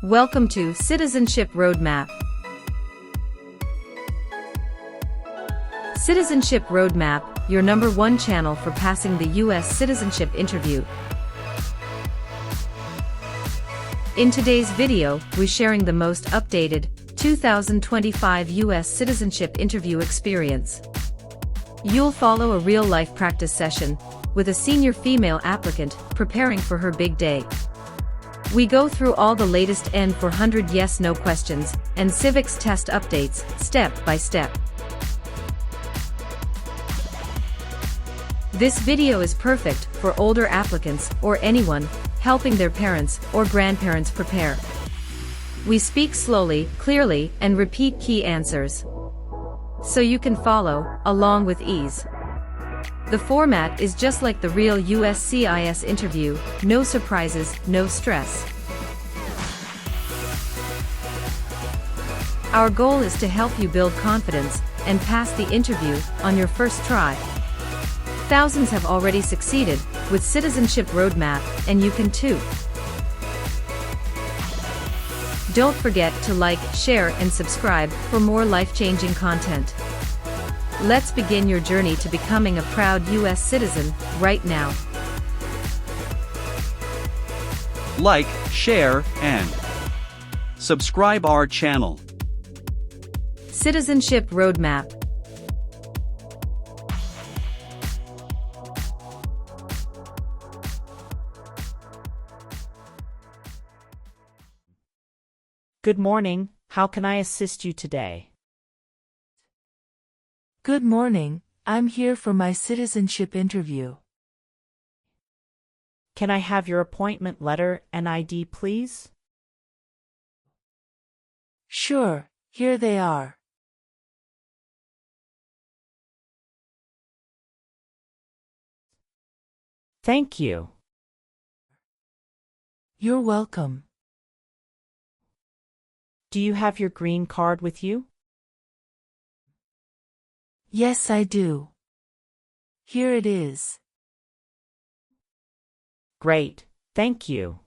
Welcome to Citizenship Roadmap. Citizenship Roadmap, your #1 channel for passing the U.S. Citizenship Interview. In today's video, we're sharing the most updated 2025 U.S. Citizenship Interview experience. You'll follow a real-life practice session with a senior female applicant preparing for her big day. We go through all the latest N400 yes/no questions and Civics test updates, step by step. This video is perfect for older applicants or anyone helping their parents or grandparents prepare. We speak slowly, clearly, and repeat key answers, so you can follow along with ease. The format is just like the real uscis interview, no surprises, no stress. Our goal is to help you build confidence and pass the interview on your first try. Thousands have already succeeded with Citizenship Roadmap, and you can too. Don't forget to like, share, and subscribe for more life-changing content. Let's begin your journey to becoming a proud U.S. citizen right now. Like, share, and subscribe our channel. Citizenship Roadmap. Good morning, how can I assist you today? Good morning, I'm here for my citizenship interview. Can I have your appointment letter and ID, please? Sure, here they are. Thank you. You're welcome. Do you have your green card with you? Yes, I do. Here it is. Great, thank you.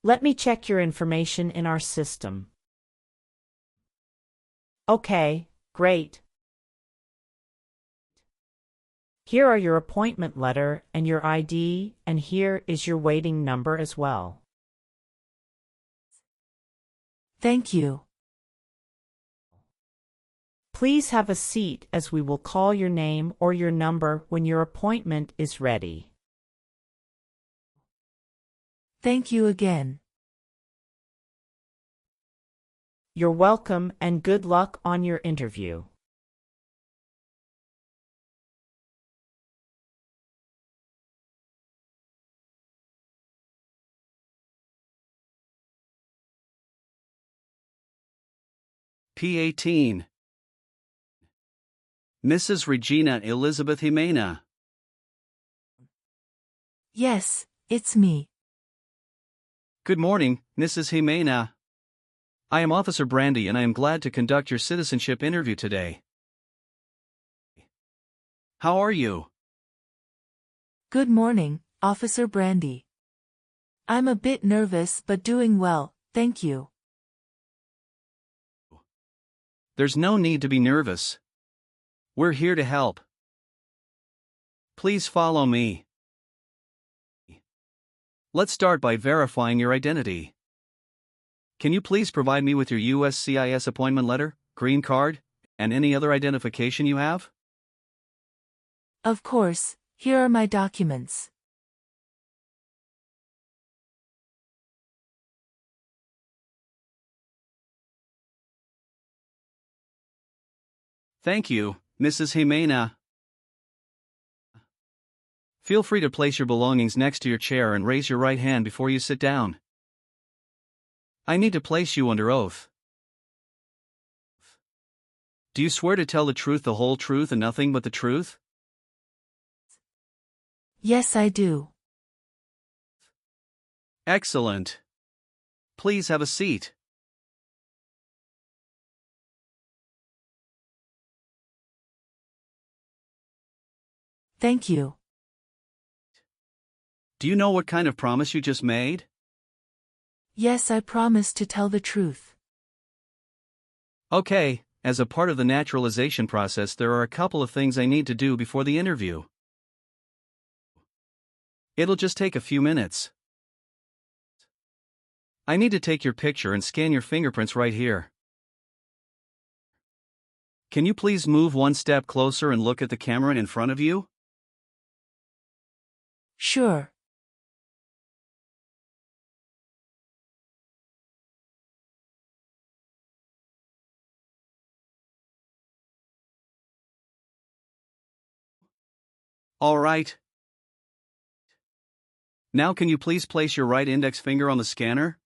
Let me check your information in our system. Okay, great. Here are your appointment letter and your ID, and here is your waiting number as well. Thank you. Please have a seat as we will call your name or your number when your appointment is ready. Thank you again. You're welcome and good luck on your interview. P18. Mrs. Regina Elizabeth Jimena. Yes, it's me. Good morning, Mrs. Jimena. I am Officer Brandy and I am glad to conduct your citizenship interview today. How are you? Good morning, Officer Brandy. I'm a bit nervous but doing well, thank you. There's no need to be nervous. We're here to help. Please follow me. Let's start by verifying your identity. Can you please provide me with your uscis appointment letter, green card, and any other identification you have? Of course, here are my documents. Thank you, Mrs. Jimena. Feel free to place your belongings next to your chair and raise your right hand before you sit down. I need to place you under oath. Do you swear to tell the truth, the whole truth, and nothing but the truth? Yes, I do. Excellent. Please have a seat. Thank you. Do you know what kind of promise you just made? Yes, I promise to tell the truth. Okay, as a part of the naturalization process, there are a couple of things I need to do before the interview. It'll just take a few minutes. I need to take your picture and scan your fingerprints right here. Can you please move one step closer and look at the camera in front of you? Sure. All right. Now can you please place your right index finger on the scanner?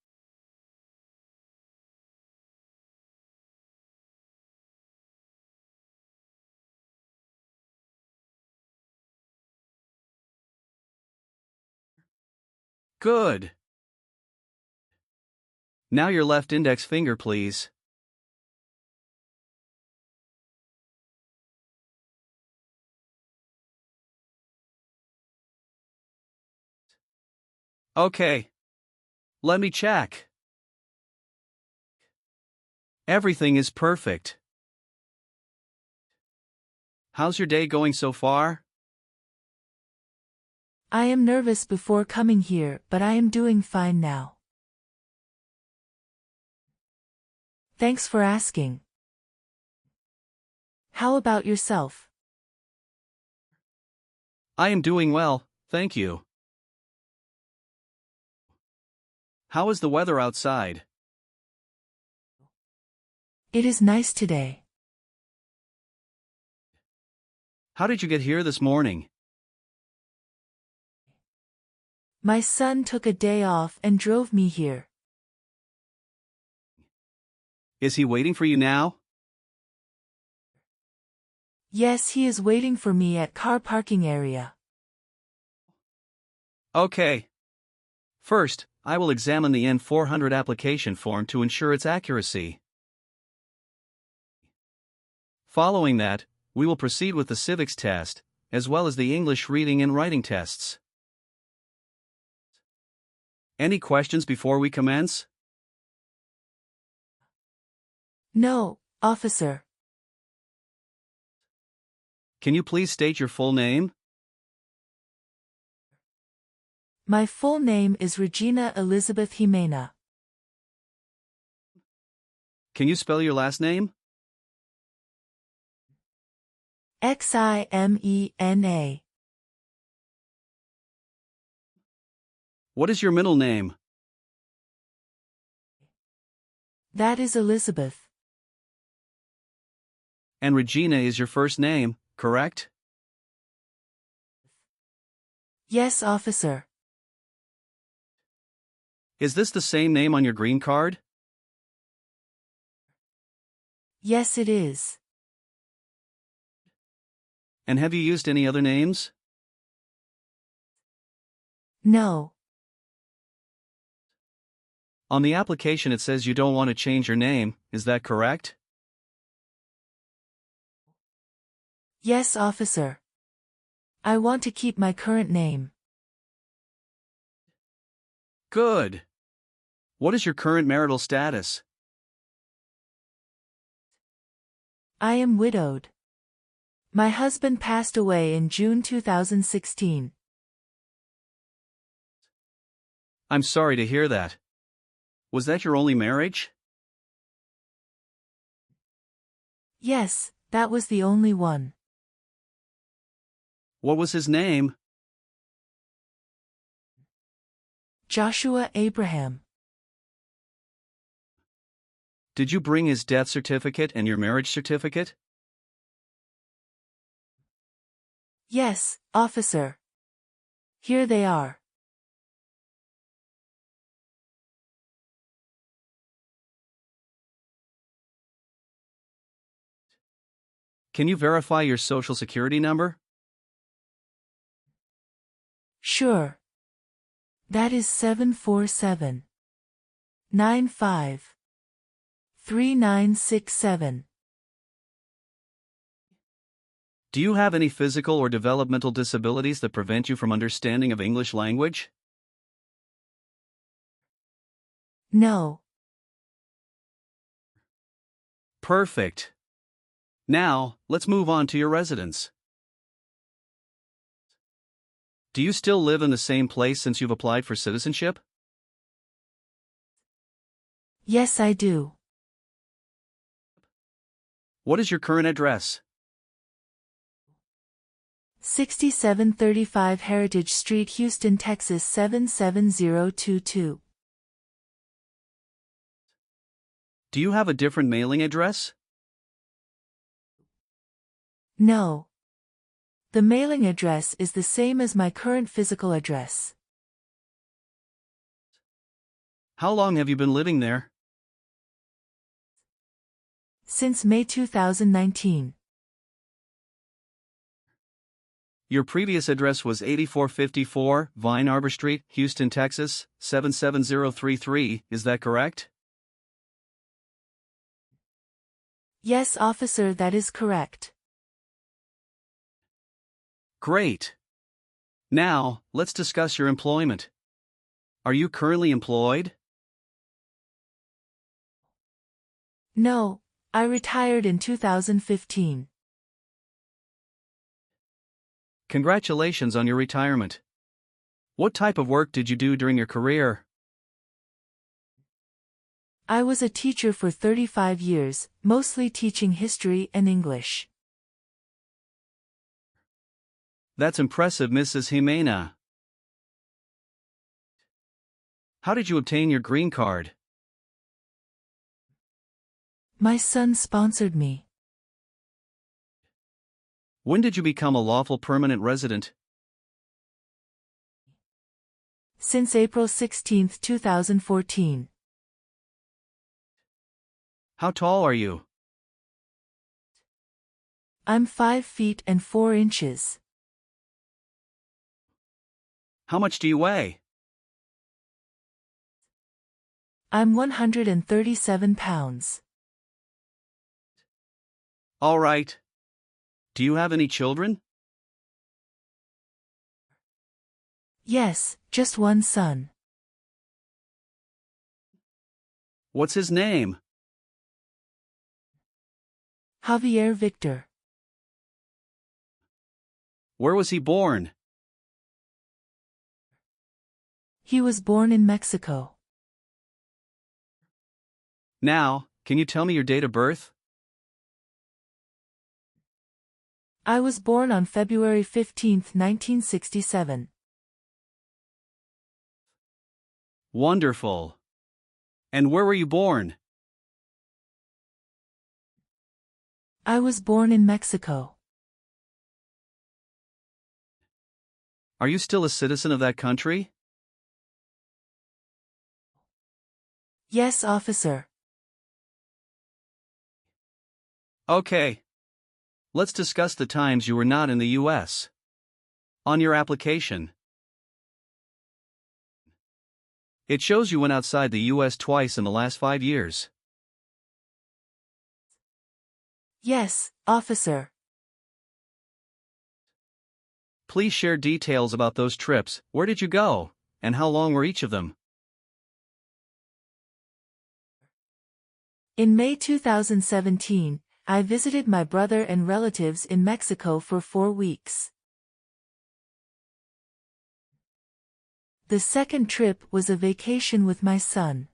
Good. Now your left index finger, please. Okay. Let me check. Everything is perfect. How's your day going so far? I am nervous before coming here, but I am doing fine now. Thanks for asking. How about yourself? I am doing well, thank you. How is the weather outside? It is nice today. How did you get here this morning? My son took a day off and drove me here. Is he waiting for you now? Yes, he is waiting for me at car parking area. Okay. First, I will examine the N400 application form to ensure its accuracy. Following that, we will proceed with the Civics test, as well as the English reading and writing tests. Any questions before we commence? No, officer. Can you please state your full name? My full name is Regina Elizabeth Jimena. Can you spell your last name? Ximena. What is your middle name? That is Elizabeth. And Regina is your first name, correct? Yes, officer. Is this the same name on your green card? Yes, it is. And have you used any other names? No. On the application it says you don't want to change your name, is that correct? Yes, officer. I want to keep my current name. Good. What is your current marital status? I am widowed. My husband passed away in June 2016. I'm sorry to hear that. Was that your only marriage? Yes, that was the only one. What was his name? Joshua Abraham. Did you bring his death certificate and your marriage certificate? Yes, officer. Here they are. Can you verify your social security number? Sure. That is 747-95-3967. Do you have any physical or developmental disabilities that prevent you from understanding of English language? No. Perfect. Now, let's move on to your residence. Do you still live in the same place since you've applied for citizenship? Yes, I do. What is your current address? 6735 Heritage Street, Houston, Texas 77022. Do you have a different mailing address? No. The mailing address is the same as my current physical address. How long have you been living there? Since May 2019. Your previous address was 8454 Vine Arbor Street, Houston, Texas, 77033, is that correct? Yes, officer, that is correct. Great. Now, let's discuss your employment. Are you currently employed? No, I retired in 2015. Congratulations on your retirement. What type of work did you do during your career? I was a teacher for 35 years, mostly teaching history and English. That's impressive, Mrs. Jimena. How did you obtain your green card? My son sponsored me. When did you become a lawful permanent resident? Since April 16, 2014. How tall are you? I'm 5 feet and 4 inches. How much do you weigh? I'm 137 pounds. All right. Do you have any children? Yes, just one son. What's his name? Javier Victor. Where was he born? He was born in Mexico. Now, can you tell me your date of birth? I was born on February 15, 1967. Wonderful. And where were you born? I was born in Mexico. Are you still a citizen of that country? Yes, officer. Okay. Let's discuss the times you were not in the U.S. On your application, it shows you went outside the U.S. twice in the last 5 years. Yes, officer. Please share details about those trips. Where did you go, and how long were each of them? In May 2017, I visited my brother and relatives in Mexico for 4 weeks. The second trip was a vacation with my son.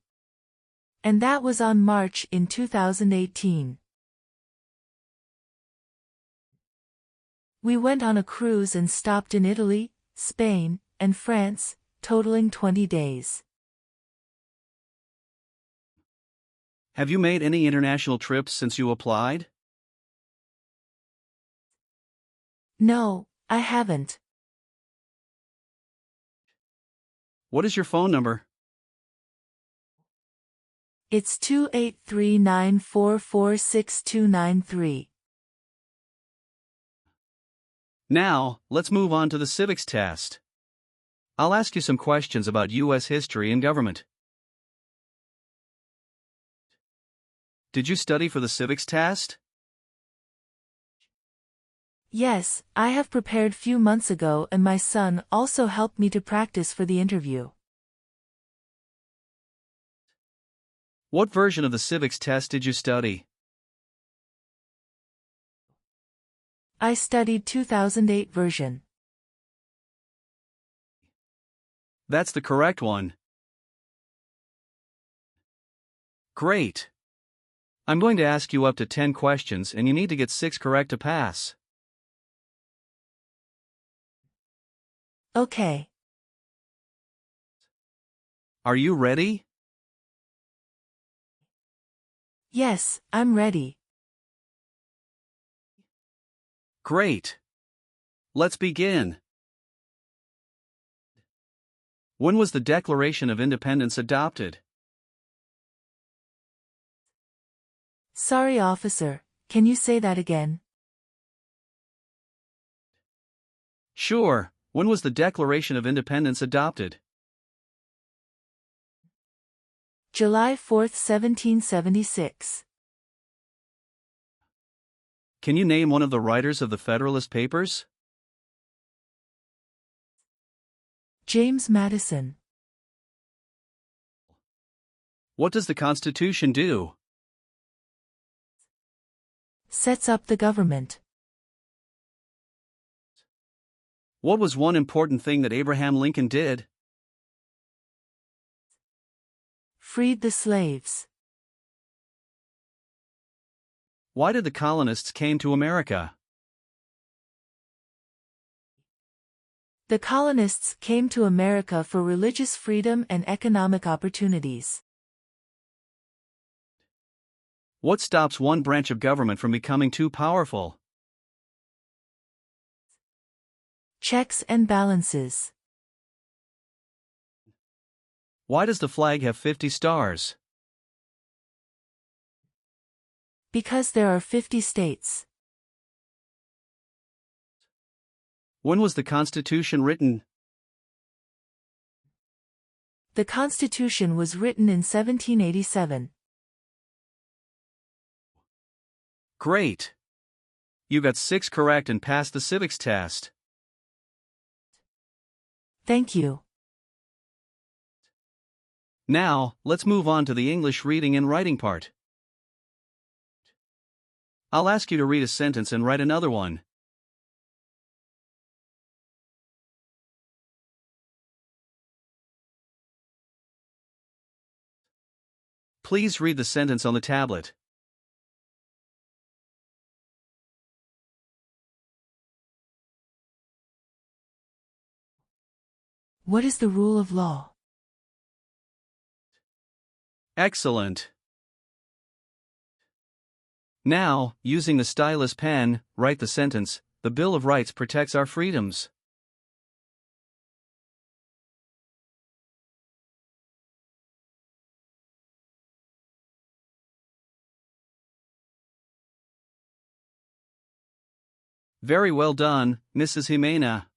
And that was on March in 2018. We went on a cruise and stopped in Italy, Spain, and France, totaling 20 days. Have you made any international trips since you applied? No, I haven't. What is your phone number? It's 283-944-6293. Now, let's move on to the Civics test. I'll ask you some questions about U.S. history and government. Did you study for the Civics test? Yes, I have prepared few months ago and my son also helped me to practice for the interview. What version of the Civics test did you study? I studied 2008 version. That's the correct one. Great. I'm going to ask you up to 10 questions and you need to get 6 correct to pass. Okay. Are you ready? Yes, I'm ready. Great. Let's begin. When was the Declaration of Independence adopted? Sorry, officer, can you say that again? Sure. When was the Declaration of Independence adopted? July 4th, 1776. Can you name one of the writers of the Federalist Papers? James Madison. What does the Constitution do? Sets up the government. What was one important thing that Abraham Lincoln did? Freed the slaves. Why did the colonists came to America? The colonists came to America for religious freedom and economic opportunities. What stops one branch of government from becoming too powerful? Checks and balances. Why does the flag have 50 stars? Because there are 50 states. When was the Constitution written? The Constitution was written in 1787. Great. You got 6 correct and passed the Civics test. Thank you. Now, let's move on to the English reading and writing part. I'll ask you to read a sentence and write another one. Please read the sentence on the tablet. What is the rule of law? Excellent. Now, using the stylus pen, write the sentence, "The Bill of Rights protects our freedoms." Very well done, Mrs. Jimena.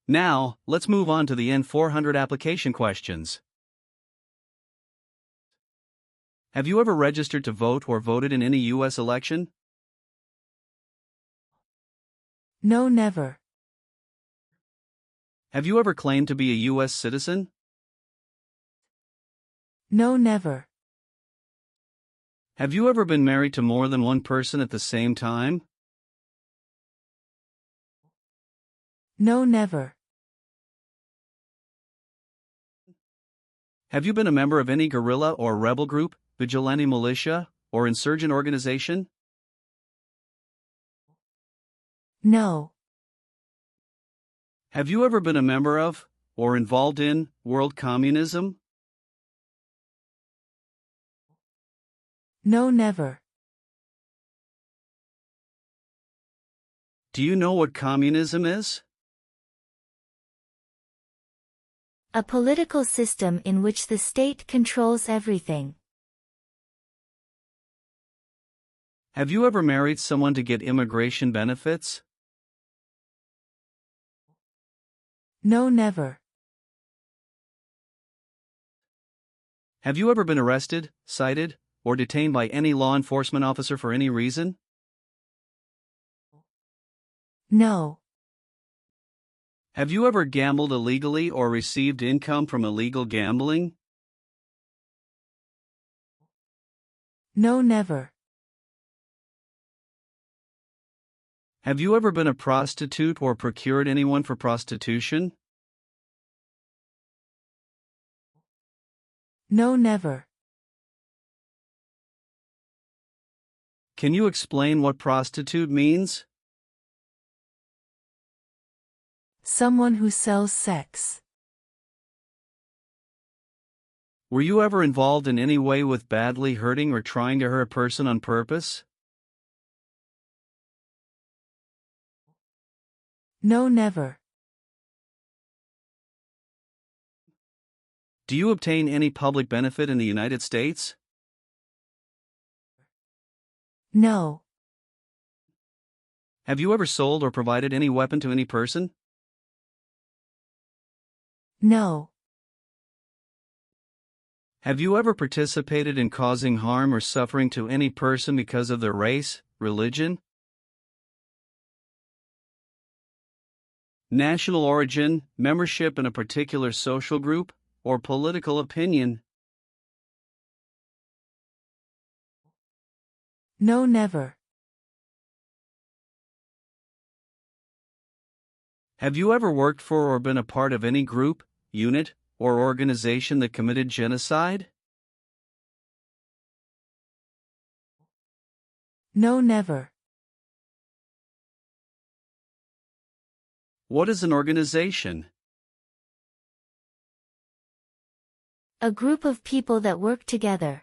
Now, let's move on to the N400 application questions. Have you ever registered to vote or voted in any U.S. election? No, never. Have you ever claimed to be a U.S. citizen? No, never. Have you ever been married to more than one person at the same time? No, never. Have you been a member of any guerrilla or rebel group, vigilante militia, or insurgent organization? No. Have you ever been a member of, or involved in, world communism? No, never. Do you know what communism is? A political system in which the state controls everything. Have you ever married someone to get immigration benefits? No, never. Have you ever been arrested, cited, or detained by any law enforcement officer for any reason? No. Have you ever gambled illegally or received income from illegal gambling? No, never. Have you ever been a prostitute or procured anyone for prostitution? No, never. Can you explain what prostitute means? Someone who sells sex. Were you ever involved in any way with badly hurting or trying to hurt a person on purpose? No, never. Do you obtain any public benefit in the United States? No. Have you ever sold or provided any weapon to any person? No. Have you ever participated in causing harm or suffering to any person because of their race, religion, national origin, membership in a particular social group, or political opinion? No, never. Have you ever worked for or been a part of any group, unit, or organization that committed genocide? No, never. What is an organization? A group of people that work together.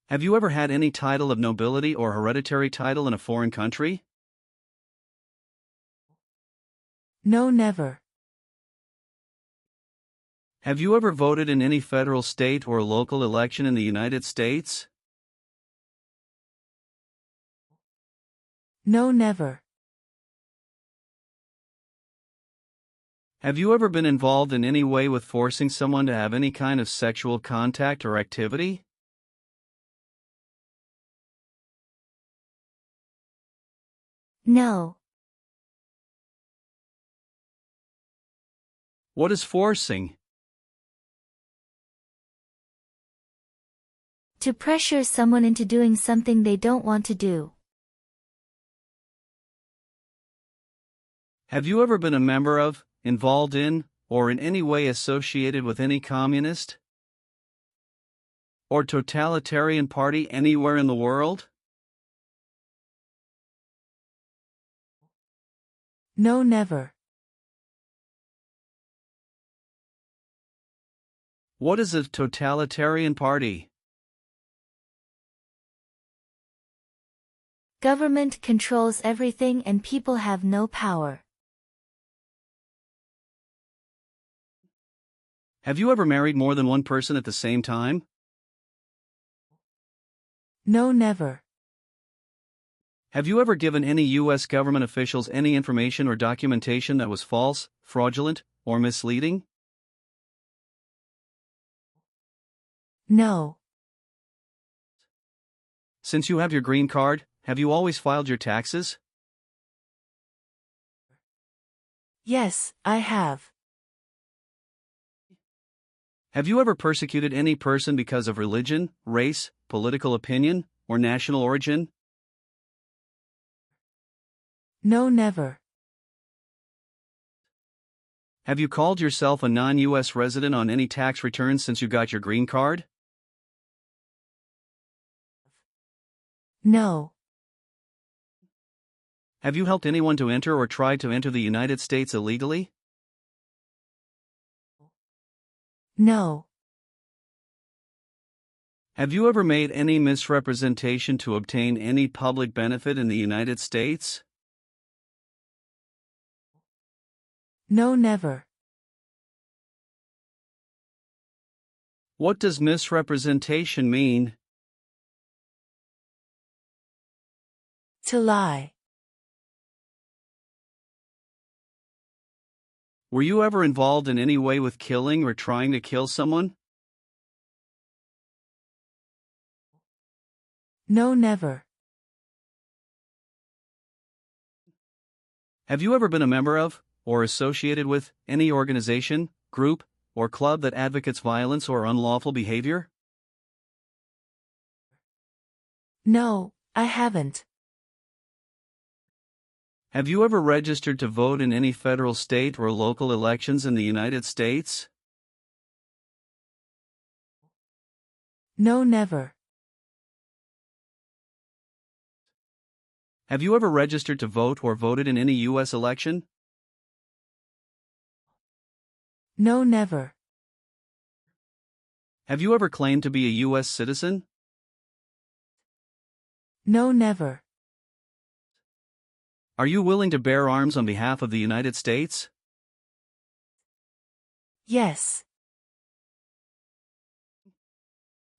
Have you ever had any title of nobility or hereditary title in a foreign country? No, never. Have you ever voted in any federal, state, or local election in the United States? No, never. Have you ever been involved in any way with forcing someone to have any kind of sexual contact or activity? No. What is forcing? To pressure someone into doing something they don't want to do. Have you ever been a member of, involved in, or in any way associated with any communist or totalitarian party anywhere in the world? No, never. What is a totalitarian party? Government controls everything and people have no power. Have you ever married more than one person at the same time? No, never. Have you ever given any U.S. government officials any information or documentation that was false, fraudulent, or misleading? No. Since you have your green card, have you always filed your taxes? Yes, I have. Have you ever persecuted any person because of religion, race, political opinion, or national origin? No, never. Have you called yourself a non-U.S. resident on any tax returns since you got your green card? No. Have you helped anyone to enter or tried to enter the United States illegally? No. Have you ever made any misrepresentation to obtain any public benefit in the United States? No, never. What does misrepresentation mean? To lie. Were you ever involved in any way with killing or trying to kill someone? No, never. Have you ever been a member of, or associated with, any organization, group, or club that advocates violence or unlawful behavior? No, I haven't. Have you ever registered to vote in any federal, state, or local elections in the United States? No, never. Have you ever registered to vote or voted in any U.S. election? No, never. Have you ever claimed to be a U.S. citizen? No, never. Are you willing to bear arms on behalf of the United States? Yes.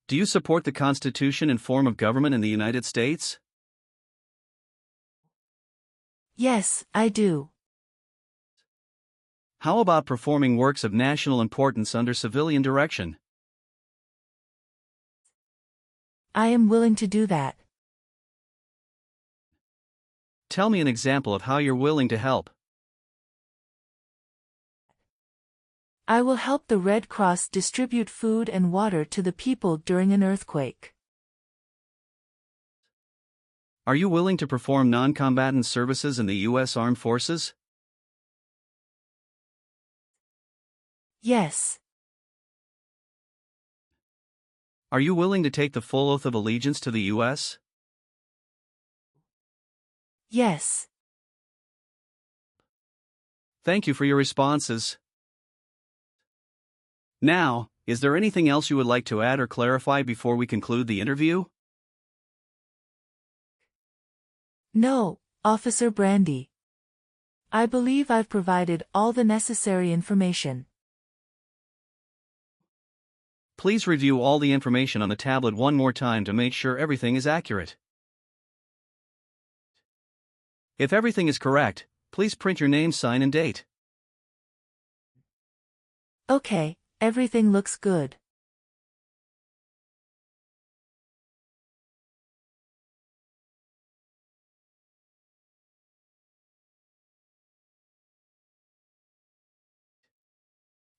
Do you support the Constitution and form of government in the United States? Yes, I do. How about performing works of national importance under civilian direction? I am willing to do that. Tell me an example of how you're willing to help. I will help the Red Cross distribute food and water to the people during an earthquake. Are you willing to perform non-combatant services in the U.S. Armed Forces? Yes. Are you willing to take the full oath of allegiance to the U.S.? Yes. Thank you for your responses. Now, is there anything else you would like to add or clarify before we conclude the interview? No, Officer Brandy. I believe I've provided all the necessary information. Please review all the information on the tablet one more time to make sure everything is accurate. If everything is correct, please print your name, sign, and date. Okay, everything looks good.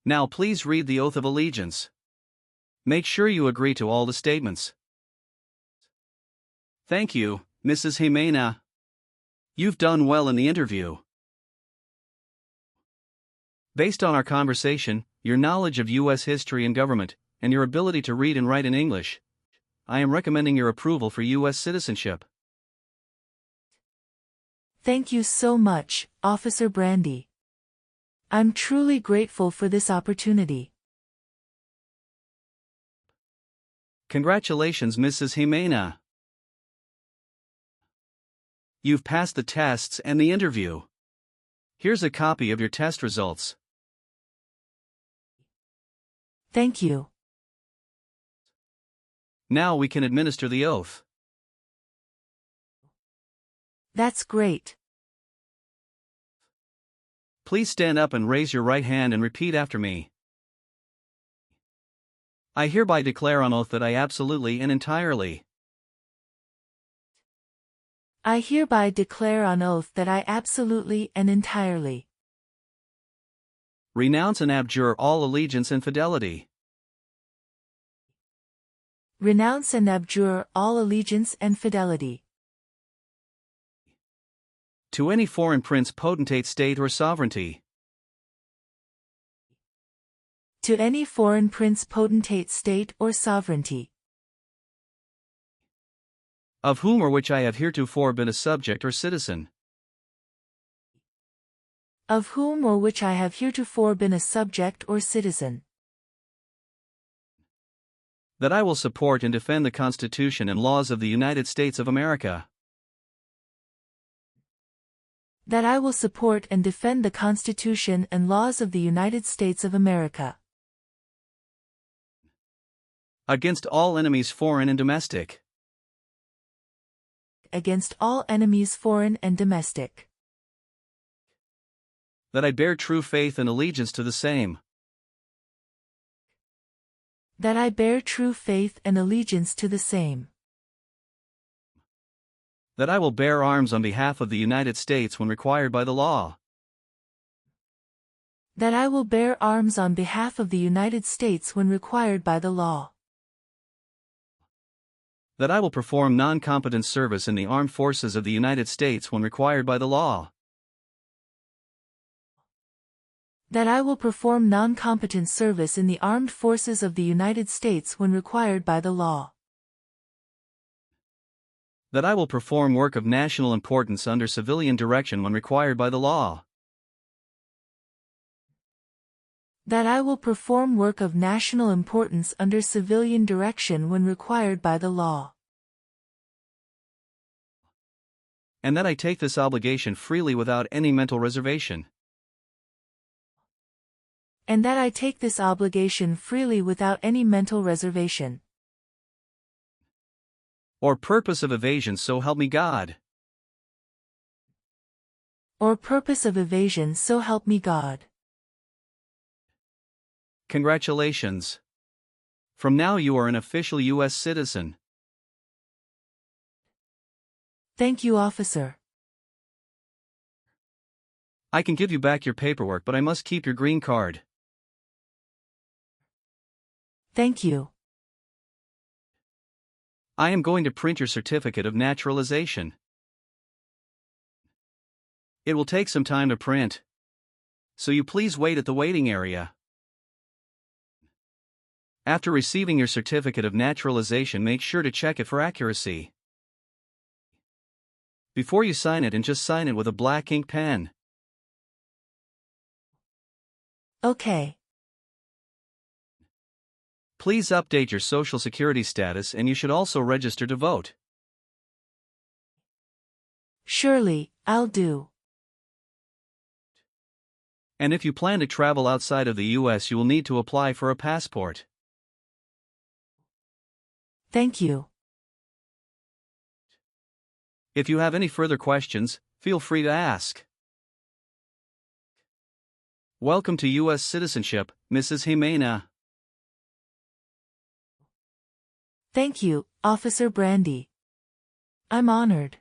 Now please read the oath of allegiance. Make sure you agree to all the statements. Thank you, Mrs. Jimena. You've done well in the interview. Based on our conversation, your knowledge of U.S. history and government, and your ability to read and write in English, I am recommending your approval for U.S. citizenship. Thank you so much, Officer Brandy. I'm truly grateful for this opportunity. Congratulations, Mrs. Jimena. You've passed the tests and the interview. Here's a copy of your test results. Thank you. Now we can administer the oath. That's great. Please stand up and raise your right hand and repeat after me. I hereby declare on oath that I absolutely and entirely I hereby declare on oath that I absolutely and entirely renounce and abjure all allegiance and fidelity renounce and abjure all allegiance and fidelity to any foreign prince, potentate, state, or sovereignty, to any foreign prince, potentate, state, or sovereignty, of whom or which I have heretofore been a subject or citizen, of whom or which I have heretofore been a subject or citizen, that I will support and defend the Constitution and laws of the United States of America, that I will support and defend the Constitution and laws of the United States of America, against all enemies, foreign and domestic, against all enemies, foreign and domestic, that I bear true faith and allegiance to the same, that I bear true faith and allegiance to the same, that I will bear arms on behalf of the United States when required by the law, That I will bear arms on behalf of the United States when required by the law. That I will perform non-combatant service in the armed forces of the United States when required by the law. That I will perform non-combatant service in the armed forces of the United States when required by the law. That I will perform work of national importance under civilian direction when required by the law. That I will perform work of national importance under civilian direction when required by the law. And that I take this obligation freely without any mental reservation. And that I take this obligation freely without any mental reservation. Or purpose of evasion, so help me God. Or purpose of evasion, so help me God. Congratulations. From now you are an official U.S. citizen. Thank you, officer. I can give you back your paperwork, but I must keep your green card. Thank you. I am going to print your certificate of naturalization. It will take some time to print, so you please wait at the waiting area. After receiving your certificate of naturalization, make sure to check it for accuracy. Before you sign it, and just sign it with a black ink pen. Okay. Please update your Social Security status, and you should also register to vote. Surely, I'll do. And if you plan to travel outside of the U.S., you will need to apply for a passport. Thank you. If you have any further questions, feel free to ask. Welcome to U.S. citizenship, Mrs. Jimena. Thank you, Officer Brandy. I'm honored.